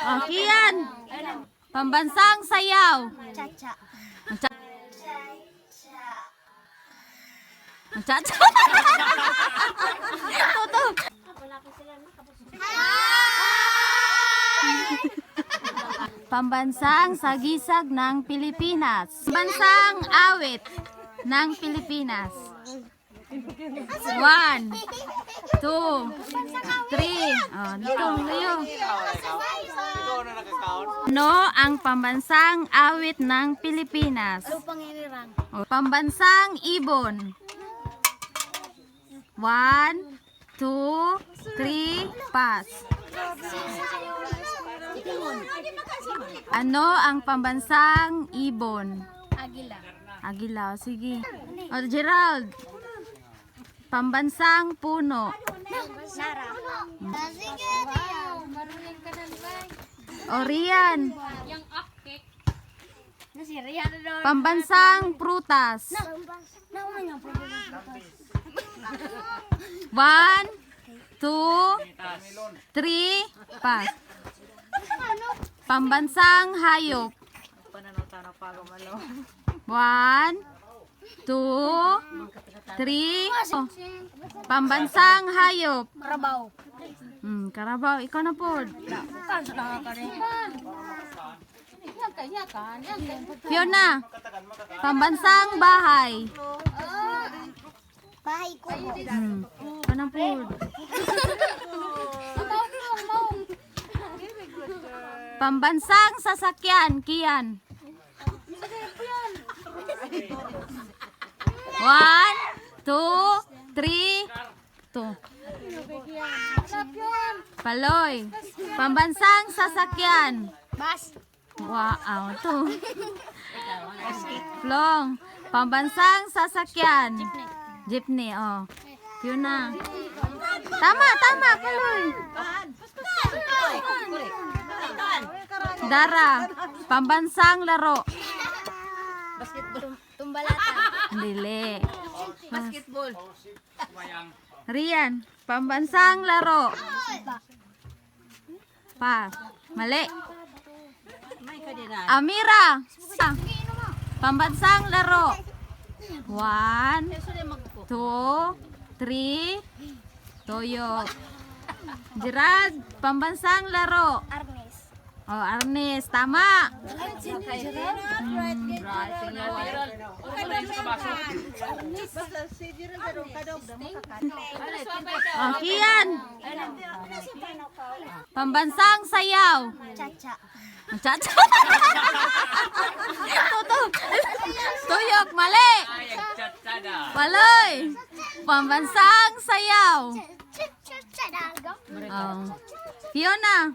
Oh, Kian. Pambansang sayaw. Cha-cha. Cha-cha. Toto. Pambansang sagisag ng Pilipinas. Pambansang awit ng Pilipinas. 1, 2, 3. Oh, dito, layo. Ano ang pambansang awit ng Pilipinas? Panginirang. Oh, pambansang ibon. 1, 2, 3, pass. Ano ang pambansang ibon? Agila. Agila, sige. O, Gerald. Pambansang puno. Nara. Sige, marunong ka na naman. O, Rian. Yung upcake. Nasiriyan na doon. Pambansang prutas. Naman yung problema. 1, 2, 3, pass. Pambansang hayop. 1, 2, 3. Oh, pambansang hayop. Karabaw. Karabaw. Ikaw na po. Fiona. Pambansang bahay. Bahay ko. Ikaw na po. Pambansang sasakyan. Kian. 1, 2, 3, 2. Paloy. Pambansang sasakyan. Bas. Wow, to. Flong. Pambansang sasakyan. Jeepney, oh. Yun na. Tama, Paloy. Dara. Pambansang laro. Tumbalatan. Dili. Basketball. Rian. Pambansang laro. Pa. Mali. Amira. Pambansang laro. 1, 2, 3. Toyo. Gerard. Pambansang laro. Arnes. Oh, Arnes. Tama. Oh, Kian. Pambansang sayaw. Cha-cha. Cha-cha. Toto. Tuyok, mali. Paloy. Pambansang sayaw. Cha-cha. Oh. Fiona.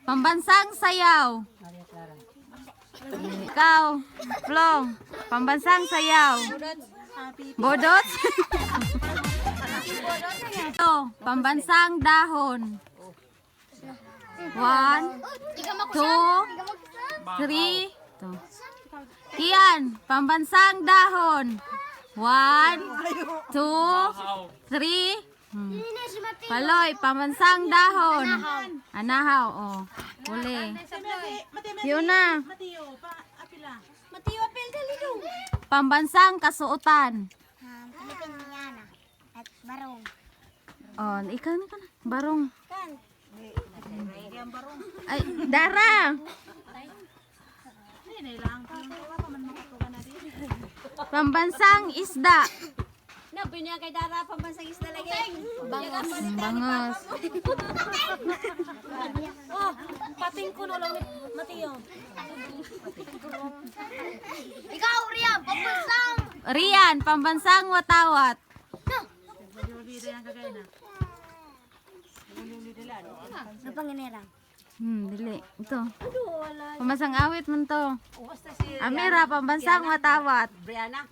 Pambansang sayaw. Ikaw. Flong. Pambansang sayaw. Bodot. Ito. Pambansang dahon. 1, 2, 3. Ito. Kian. Pambansang dahon. 1, 2, 3. Paloy. Pambansang dahon. Anahaw. Oh. Uli. Fiona. Matiyo apel dali do. Pambansang kasuotan. Pilipinyana. At barong. Oh, ikaw na. Barong. Ay, Dara. Pambansang isda. Nabi niya kay Dara pambansang isda lagi. Bangos. Oh, pating ko lang ni Matiyo. Ikaw Rian, pambansang. Rian, pambansang watawat. Sa panginirang. Dili. Ito. Pambansang awit man to. Amira, pambansang watawat. Brianna.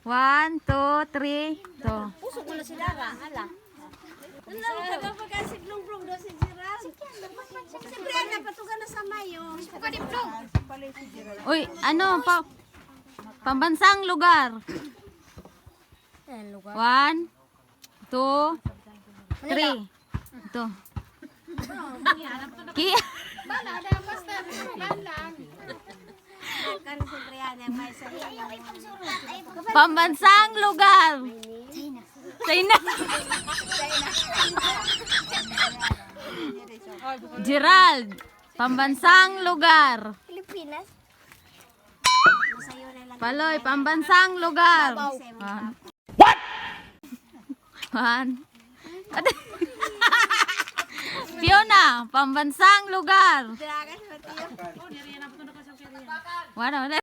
1, 2, 3. Ito. Puso ko na si Dara, hala. Ano pa kasi blong do si Dara? Si Brianna patugan na sa Mayo. Puka di blong. Uy, ano pa? Pambansang lugar. Lugar. 1, 2, 3. Ito. Ki Kan si Brianna may sarili. Pambansang lugar. China. Gerald. Pambansang lugar. Pilipinas. Paloy, pambansang lugar. What? One. Fiona, pambansang lugar. Dragan, pati yun. Wala.